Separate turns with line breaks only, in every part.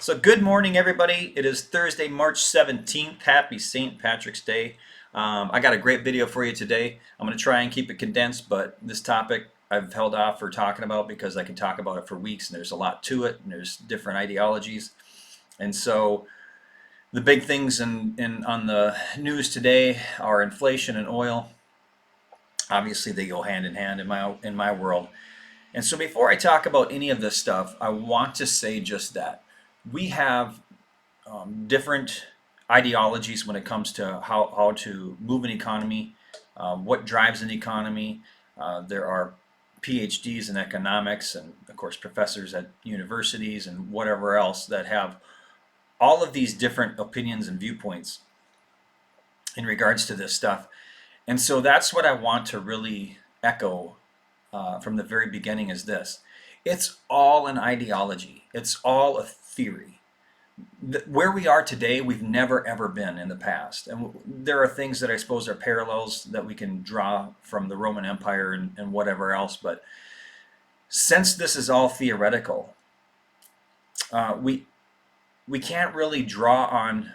So good morning, everybody. It is Thursday, March 17th. Happy St. Patrick's Day. I got a great video for you today. I'm going to try and keep it condensed, but this topic I've held off for talking about because I can talk about it for weeks, and there's a lot to it, and there's different ideologies. And so the big things on the news today are inflation and oil. Obviously, they go hand in hand in my world. And so before I talk about any of this stuff, I want to say just that. We have different ideologies when it comes to how to move an economy, what drives an economy. There are PhDs in economics and, of course, professors at universities and whatever else that have all of these different opinions and viewpoints in regards to this stuff. And so that's what I want to really echo from the very beginning is this. It's all an ideology. It's all a theory. Where we are today, we've never ever been in the past. And there are things that I suppose are parallels that we can draw from the Roman Empire and whatever else. But since this is all theoretical, we can't really draw on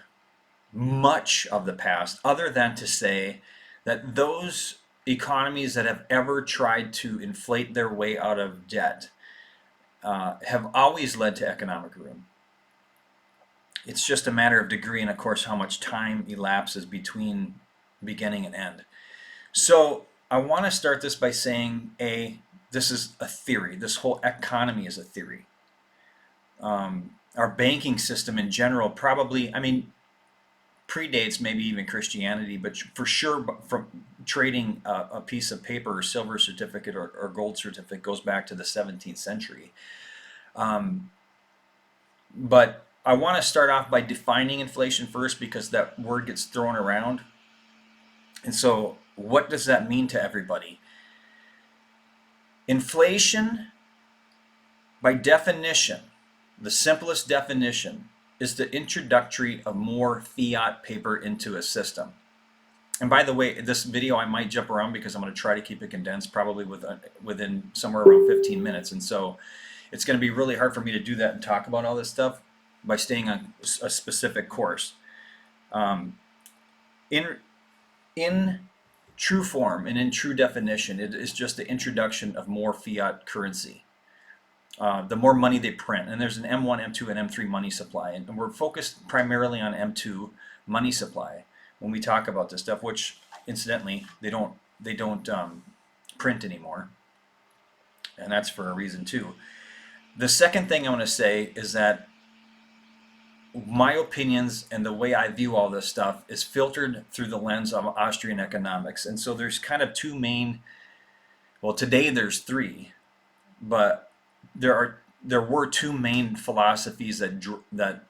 much of the past other than to say that those economies that have ever tried to inflate their way out of debt have always led to economic ruin. It's just a matter of degree and, of course, how much time elapses between beginning and end. So I want to start this by saying, this is a theory. This whole economy is a theory. Our banking system in general probably, predates maybe even Christianity, but for sure from trading a piece of paper or silver certificate or gold certificate goes back to the 17th century. But I want to start off by defining inflation first because that word gets thrown around. And so what does that mean to everybody? Inflation, by definition, the simplest definition, is the introduction of more fiat paper into a system. And by the way, this video I might jump around because I'm going to try to keep it condensed, probably within somewhere around 15 minutes. And so it's going to be really hard for me to do that and talk about all this stuff by staying on a specific course. In true form and in true definition, it is just the introduction of more fiat currency. The more money they print, and there's an M1, M2, and M3 money supply, and we're focused primarily on M2 money supply when we talk about this stuff, which incidentally they don't print anymore, and that's for a reason too. The second thing I want to say is that my opinions and the way I view all this stuff is filtered through the lens of Austrian economics, and so there's kind of two main. Well, today there's three, but there were two main philosophies that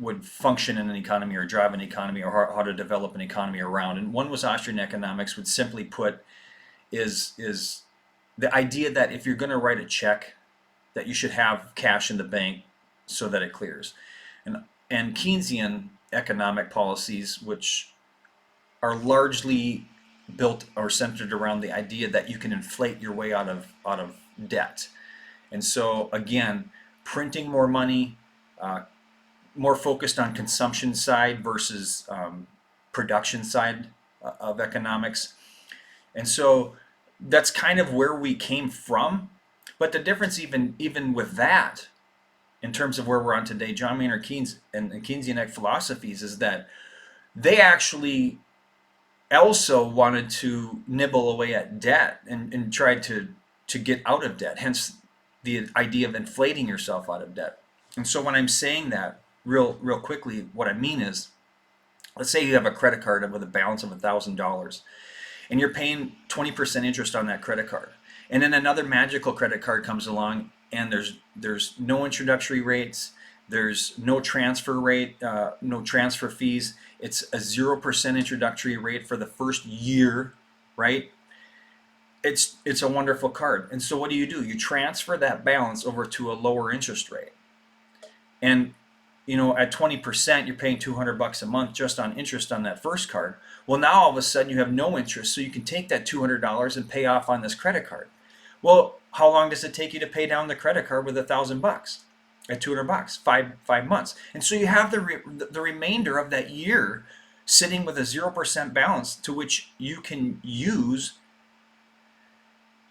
would function in an economy or drive an economy or how to develop an economy around. And one was Austrian economics, which simply put is the idea that if you're going to write a check, that you should have cash in the bank so that it clears. And Keynesian economic policies, which are largely built or centered around the idea that you can inflate your way out of debt. And so again, printing more money, more focused on consumption side versus production side of economics. And so that's kind of where we came from. But the difference even with that, in terms of where we're on today, John Maynard Keynes and Keynesian philosophies, is that they actually also wanted to nibble away at debt and tried to get out of debt, hence the idea of inflating yourself out of debt. And so when I'm saying that real quickly, what I mean is, let's say you have a credit card with a balance of $1,000 and you're paying 20% interest on that credit card. And then another magical credit card comes along and there's no introductory rates, there's no transfer rate, no transfer fees. It's a 0% introductory rate for the first year, right? It's a wonderful card. And so what do? You transfer that balance over to a lower interest rate. And at 20%, you're paying $200 a month just on interest on that first card. Well, now all of a sudden you have no interest, so you can take that $200 and pay off on this credit card. Well, how long does it take you to pay down the credit card with $1,000? at $200, 5 months. And so you have the remainder of that year sitting with a 0% balance to which you can use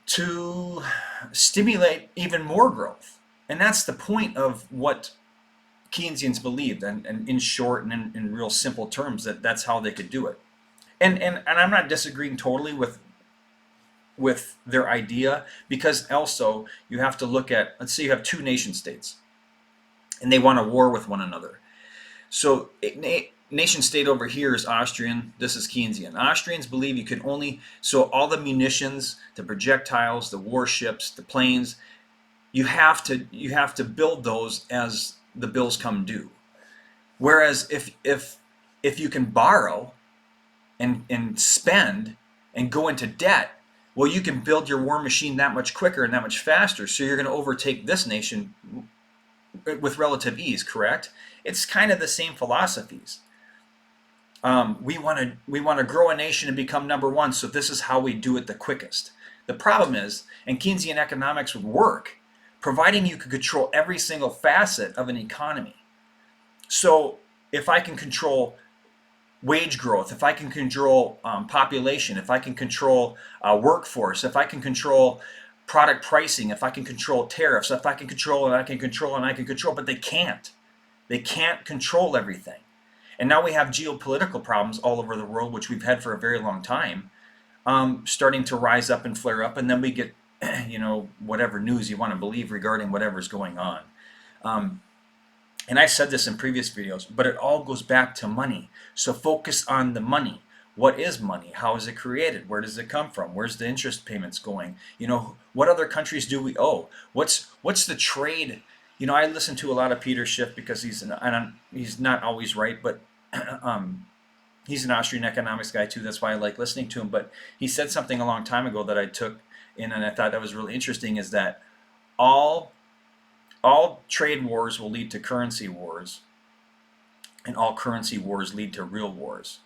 to stimulate even more growth. And that's the point of what Keynesians believed, and in short and in real simple terms, that's how they could do it. And I'm not disagreeing totally with their idea, because also you have to look at, let's say you have two nation states and they want to war with one another. So nation state over here is Austrian, this is Keynesian. Austrians believe you can only, so all the munitions, the projectiles, the warships, the planes, you have to build those as the bills come due. Whereas if you can borrow and spend and go into debt, well, you can build your war machine that much quicker and that much faster, so you're going to overtake this nation with relative ease, correct? It's kind of the same philosophies. We want to grow a nation and become number one, so this is how we do it the quickest. The problem is, and Keynesian economics would work, providing you could control every single facet of an economy. So if I can control wage growth, if I can control population, if I can control workforce, if I can control product pricing, if I can control tariffs, if I can control and I can control and I can control, but they can't. They can't control everything. And now we have geopolitical problems all over the world, which we've had for a very long time, starting to rise up and flare up, and then we get, whatever news you want to believe regarding whatever's going on. And I said this in previous videos, but it all goes back to money. So focus on the money. What is money? How is it created? Where does it come from? Where's the interest payments going? What other countries do we owe? What's the trade? I listen to a lot of Peter Schiff because he's not always right, but he's an Austrian economics guy too. That's why I like listening to him. But he said something a long time ago that I took in and I thought that was really interesting, is that all trade wars will lead to currency wars, and all currency wars lead to real wars.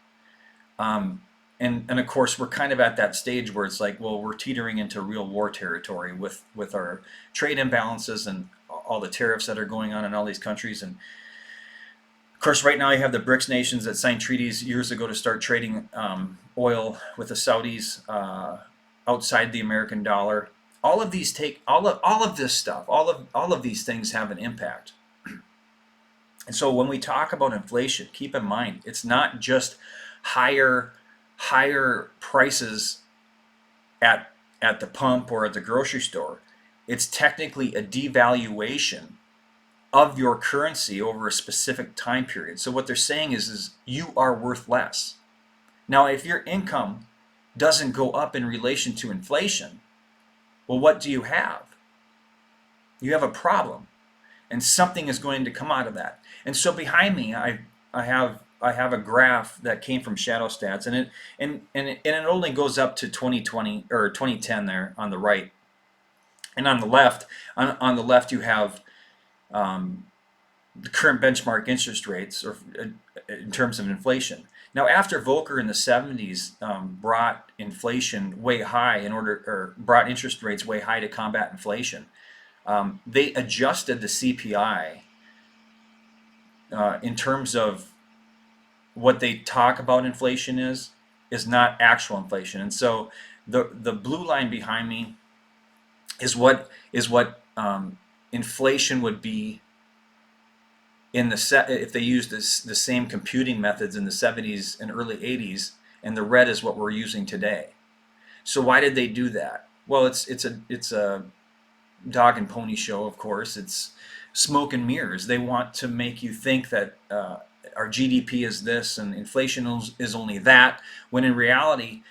And of course, we're kind of at that stage where it's like, well, we're teetering into real war territory with our trade imbalances and all the tariffs that are going on in all these countries. And of course, right now you have the BRICS nations that signed treaties years ago to start trading oil with the Saudis outside the American dollar. All of these all of this stuff, all of these things have an impact. And so when we talk about inflation, keep in mind, it's not just higher prices at the pump or at the grocery store. It's technically a devaluation of your currency over a specific time period. So what they're saying is you are worth less. Now, if your income doesn't go up in relation to inflation, well, what do you have? You have a problem, and something is going to come out of that. And so behind me, I have a graph that came from Shadow Stats, and it only goes up to 2020 or 2010 there on the right, and on the left you have the current benchmark interest rates, or in terms of inflation. Now, after Volcker in the 70s brought inflation way high brought interest rates way high to combat inflation, they adjusted the CPI in terms of what they talk about inflation is not actual inflation. And so the blue line behind me is what inflation would be if they used the same computing methods in the 70s and early 80s, and the red is what we're using today. So why did they do that? Well, it's a dog and pony show, of course. It's smoke and mirrors. They want to make you think that our GDP is this and inflation is only that, when in reality,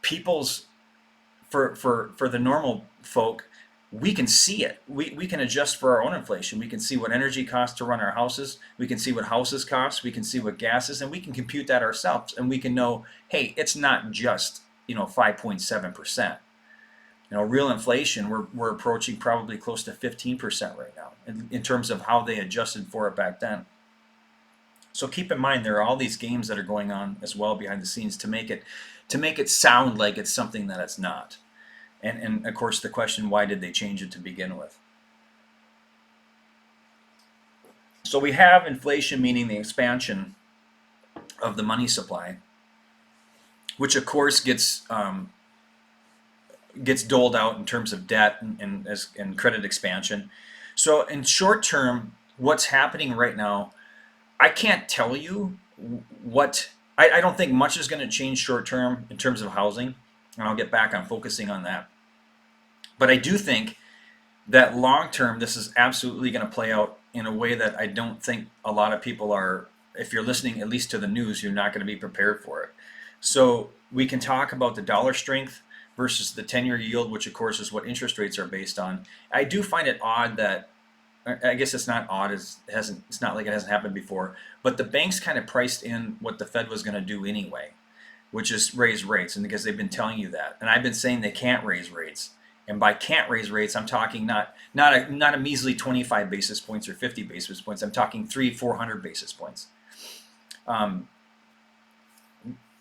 for the normal folk, we can see it. We can adjust for our own inflation. We can see what energy costs to run our houses. We can see what houses cost. We can see what gas is, and we can compute that ourselves. And we can know, hey, it's not just 5.7%. Real inflation, we're approaching probably close to 15% right now in terms of how they adjusted for it back then. So keep in mind, there are all these games that are going on as well behind the scenes to make it sound like it's something that it's not. And of course the question, why did they change it to begin with? So we have inflation, meaning the expansion of the money supply, which of course gets doled out in terms of debt and credit expansion. So in short term, what's happening right now, I can't tell you what. I don't think much is going to change short term in terms of housing, and I'll get back on focusing on that. But I do think that long term, this is absolutely going to play out in a way that I don't think a lot of people are. If you're listening at least to the news, you're not going to be prepared for it. So we can talk about the dollar strength versus the 10-year yield, which of course is what interest rates are based on. I do find it odd that, I guess it's not odd, it's not like it hasn't happened before, but the banks kind of priced in what the Fed was going to do anyway, which is raise rates, and because they've been telling you that. And I've been saying they can't raise rates. And by can't raise rates, I'm talking not a measly 25 basis points or 50 basis points. I'm talking 300-400 basis points.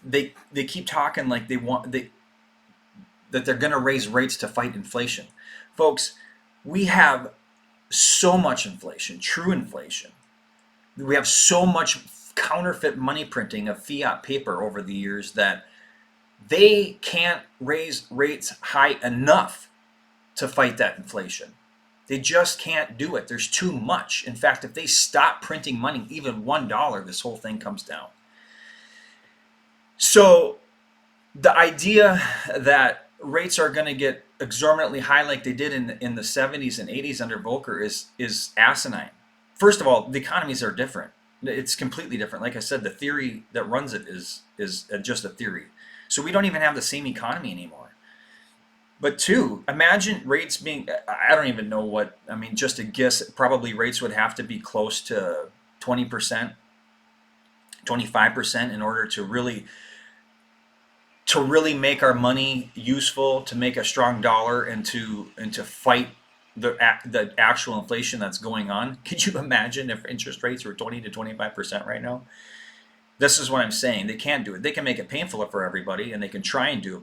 They keep talking like that they're going to raise rates to fight inflation. Folks, we have so much inflation, true inflation. We have so much counterfeit money printing of fiat paper over the years that they can't raise rates high enough to fight that inflation. They just can't do it. There's too much. In fact, if they stop printing money, even $1, this whole thing comes down. So the idea that rates are going to get exorbitantly high like they did in the 70s and 80s under Volcker is asinine. First of all, the economies are different. It's completely different. Like I said, the theory that runs it is just a theory. So we don't even have the same economy anymore. But two, imagine rates being, I don't even know what, I mean, just a guess, probably rates would have to be close to 20%, 25% in order to really make our money useful, to make a strong dollar, and to fight the actual inflation that's going on. Could you imagine if interest rates were 20 to 25% right now? This is what I'm saying. They can't do it. They can make it painful for everybody, and they can try and do it.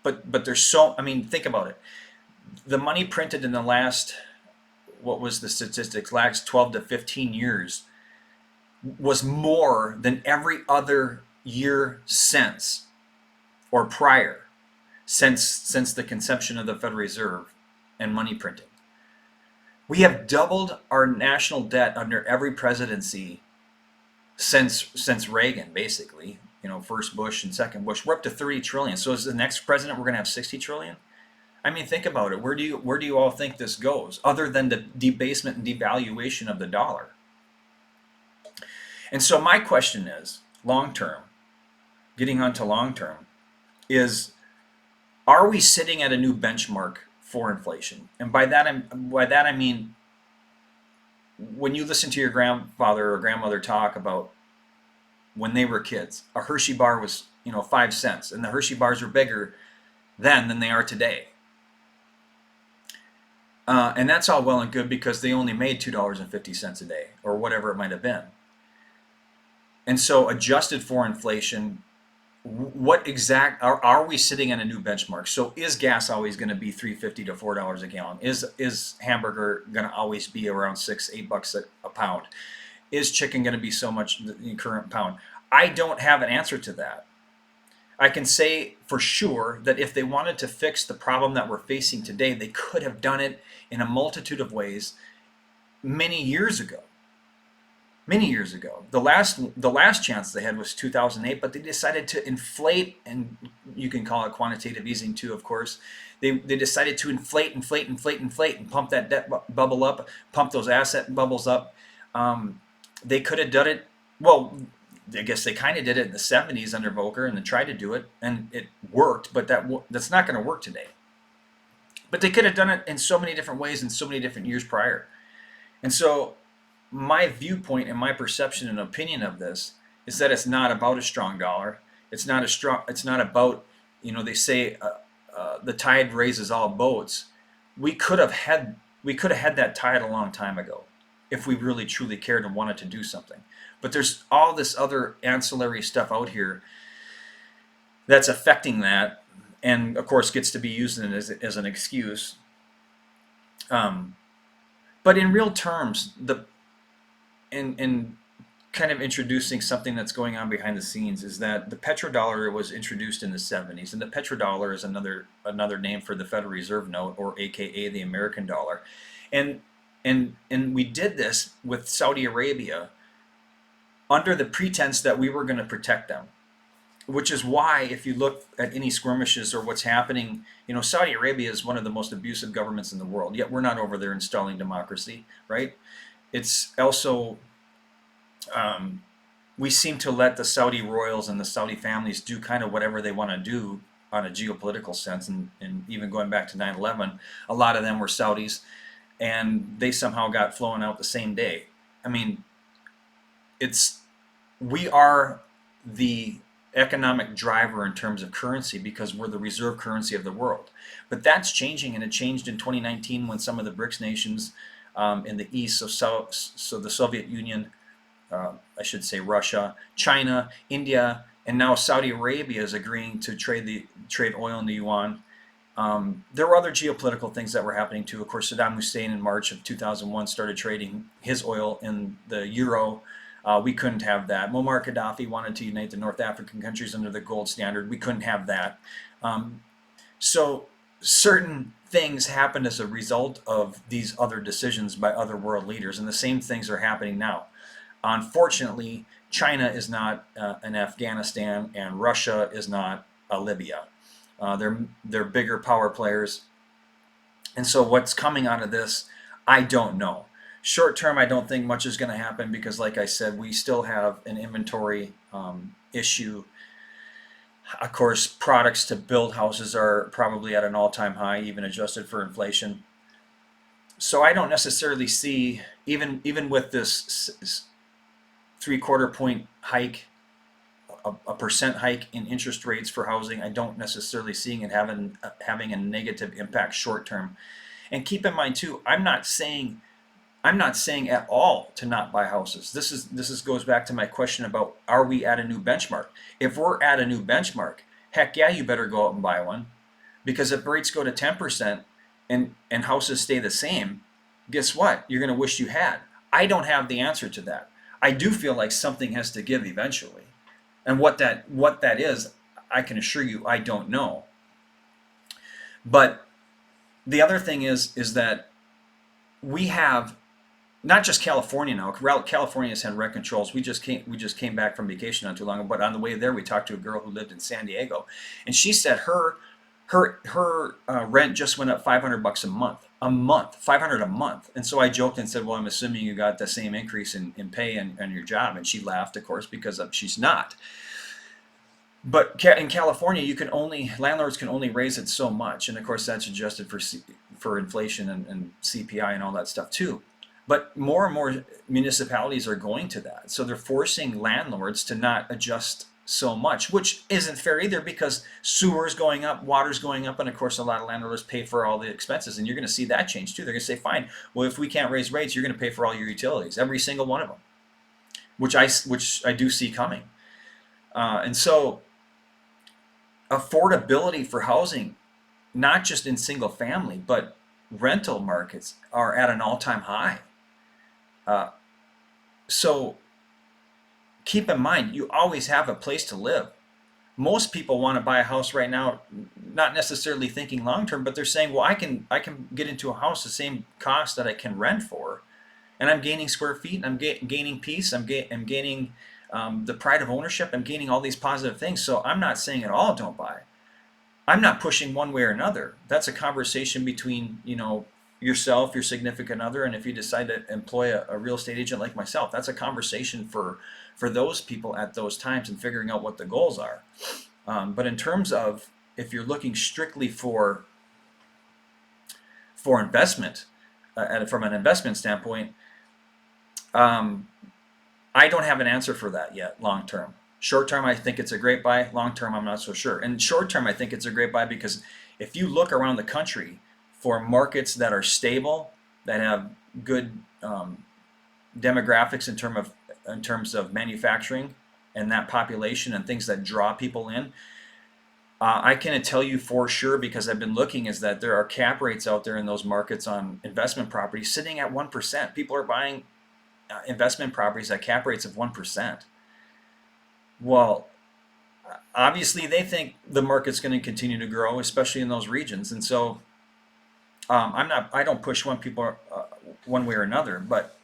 But there's so, I mean, think about it. The money printed in the last, what was the statistics, last 12 to 15 years was more than every other year since or prior, since the conception of the Federal Reserve and money printing. We have doubled our national debt under every presidency since Reagan, basically. You know, first Bush and second Bush. We're up to 30 trillion. So is the next president we're going to have 60 trillion? I mean, think about it. Where do you all think this goes, other than the debasement and devaluation of the dollar? And so my question is, long term, getting on to long term, is, are we sitting at a new benchmark for inflation? And by that I mean, when you listen to your grandfather or grandmother talk about when they were kids, a Hershey bar was 5 cents, and the Hershey bars were bigger then than they are today. And that's all well and good because they only made $2.50 a day or whatever it might have been. And so adjusted for inflation, what exact are we sitting at a new benchmark? So is gas always going to be $3.50 to $4 a gallon? Is hamburger going to always be around $6-8 a pound? Is chicken going to be so much the current pound? I don't have an answer to that. I can say for sure that if they wanted to fix the problem that we're facing today, they could have done it in a multitude of ways many years ago. Many years ago. The last chance they had was 2008, but they decided to inflate, and you can call it quantitative easing too, of course. They decided to inflate, and pump that debt bubble up, pump those asset bubbles up. They could have done it, well, I guess they kind of did it in the 70s under Volcker, and they tried to do it, and it worked, but that's not going to work today. But they could have done it in so many different ways in so many different years prior. And so my viewpoint and my perception and opinion of this is that it's not about a strong dollar. It's not about, they say the tide raises all boats. We could have had that tide a long time ago if we really truly cared and wanted to do something. But there's all this other ancillary stuff out here that's affecting that, and of course gets to be used as an excuse. But in real terms, and kind of introducing something that's going on behind the scenes is that the petrodollar was introduced in the 70s, and the petrodollar is another name for the Federal Reserve note, or AKA the American dollar. And and we did this with Saudi Arabia under the pretense that we were going to protect them, which is why if you look at any skirmishes or what's happening, Saudi Arabia is one of the most abusive governments in the world, yet we're not over there installing democracy, right? It's also we seem to let the Saudi royals and the Saudi families do kind of whatever they want to do on a geopolitical sense. And even going back to 9/11, a lot of them were Saudis, and they somehow got flown out the same day. I mean, we are the economic driver in terms of currency because we're the reserve currency of the world. But that's changing, and it changed in 2019 when some of the BRICS nations in the East, so the Soviet Union, I should say Russia, China, India, and now Saudi Arabia is agreeing to trade oil in the yuan. There were other geopolitical things that were happening too. Of course, Saddam Hussein in March of 2001 started trading his oil in the euro. We couldn't have that. Muammar Gaddafi wanted to unite the North African countries under the gold standard. We couldn't have that. So certain things happened as a result of these other decisions by other world leaders, and the same things are happening now. Unfortunately, China is not an Afghanistan, and Russia is not a Libya. They're bigger power players, and so what's coming out of this, I don't know. Short term, I don't think much is going to happen because, like I said, we still have an inventory issue. Of course, products to build houses are probably at an all-time high, even adjusted for inflation. So I don't necessarily see, even with this three-quarter point hike, a percent hike in interest rates for housing, I don't necessarily seeing it having a negative impact short term. And keep in mind too, I'm not saying at all to not buy houses. This goes back to my question about, are we at a new benchmark? If we're at a new benchmark, heck yeah, you better go out and buy one, because if rates go to 10% and houses stay the same, guess what? You're going to wish you had. I don't have the answer to that. I do feel like something has to give eventually. And what that is, I can assure you I don't know. But the other thing is that we have not just California now. California's had rent controls. We just came back from vacation not too long ago, but on the way there we talked to a girl who lived in San Diego, and she said her rent just went up $500 a month, 500 a month. And so I joked and said, well, I'm assuming you got the same increase in pay and your job. And she laughed, of course, because she's not. But in California, landlords can only raise it so much, and of course that's adjusted for inflation and CPI and all that stuff too. But more and more municipalities are going to that, so they're forcing landlords to not adjust so much, which isn't fair either, because sewer's going up, water's going up, and of course a lot of landlords pay for all the expenses, and you're going to see that change too. They're going to say, fine, well, if we can't raise rates, you're going to pay for all your utilities, every single one of them, which I do see coming. And so affordability for housing, not just in single family, but rental markets are at an all-time high. So keep in mind, you always have a place to live. Most people want to buy a house right now, not necessarily thinking long-term, but they're saying, well, I can get into a house the same cost that I can rent for, and I'm gaining square feet, I'm gaining peace, I'm gaining the pride of ownership, I'm gaining all these positive things. So I'm not saying at all don't buy. I'm not pushing one way or another. That's a conversation between yourself, your significant other, and if you decide to employ a real estate agent like myself, that's a conversation for those people at those times and figuring out what the goals are. But in terms of, if you're looking strictly for investment, from an investment standpoint, I don't have an answer for that yet long term. Short term, I think it's a great buy. Long term, I'm not so sure. And short term, I think it's a great buy because if you look around the country for markets that are stable, that have good demographics in terms of manufacturing and that population and things that draw people in, I can tell you for sure, because I've been looking, is that there are cap rates out there in those markets on investment properties sitting at 1%. People are buying investment properties at cap rates of 1%. Well, obviously they think the market's going to continue to grow, especially in those regions. And so I don't push one way or another, but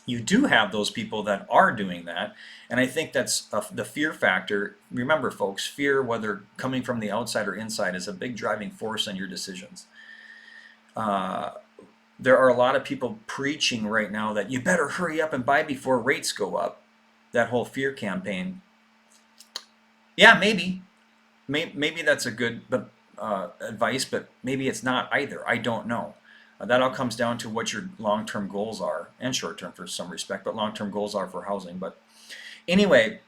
you do have those people that are doing that. And I think that's the fear factor. Remember, folks, fear, whether coming from the outside or inside, is a big driving force on your decisions. There are a lot of people preaching right now that you better hurry up and buy before rates go up. That whole fear campaign. Yeah, maybe that's a good advice, but maybe it's not either. I don't know. That all comes down to what your long-term goals are, and short-term for some respect, but long-term goals are for housing. But anyway,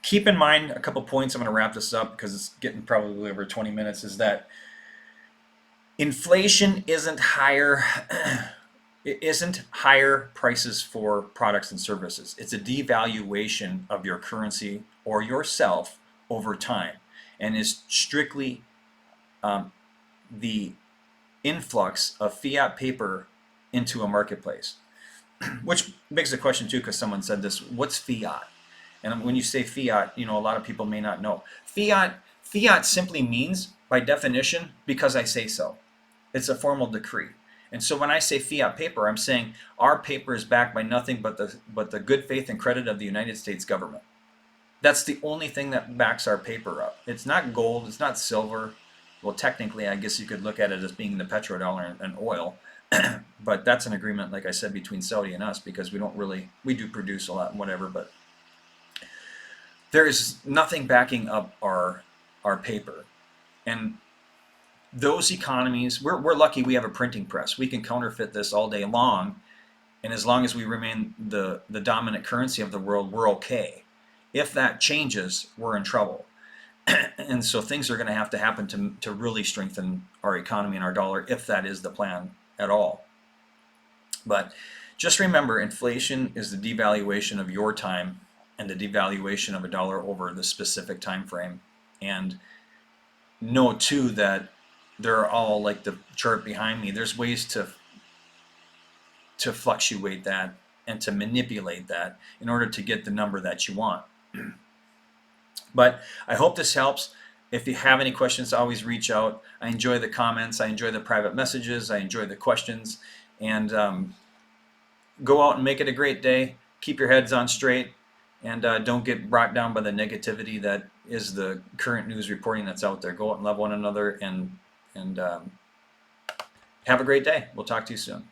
keep in mind a couple points. I'm going to wrap this up because it's getting probably over 20 minutes. Is that inflation isn't higher. It isn't higher prices for products and services. It's a devaluation of your currency or yourself over time, and is strictly the influx of fiat paper into a marketplace. Which begs the question too, because someone said this: what's fiat? And when you say fiat, a lot of people may not know. Fiat simply means, by definition, because I say so. It's a formal decree. And so when I say fiat paper, I'm saying our paper is backed by nothing but the good faith and credit of the United States government. That's the only thing that backs our paper up. It's not gold, it's not silver. Well, technically, I guess you could look at it as being the petrodollar and oil. But that's an agreement, like I said, between Saudi and us, because we do produce a lot and whatever, but there is nothing backing up our paper. And those economies, we're lucky we have a printing press. We can counterfeit this all day long, and as long as we remain the dominant currency of the world, we're okay. If that changes, we're in trouble. And so things are going to happen to really strengthen our economy and our dollar, if that is the plan at all. But just remember, inflation is the devaluation of your time and the devaluation of a dollar over the specific time frame. And know too that there are all, like the chart behind me, there's ways to fluctuate that and to manipulate that in order to get the number that you want. But I hope this helps. If you have any questions, always reach out. I enjoy the comments. I enjoy the private messages. I enjoy the questions. And go out and make it a great day. Keep your heads on straight. And don't get brought down by the negativity that is the current news reporting that's out there. Go out and love one another, and have a great day. We'll talk to you soon.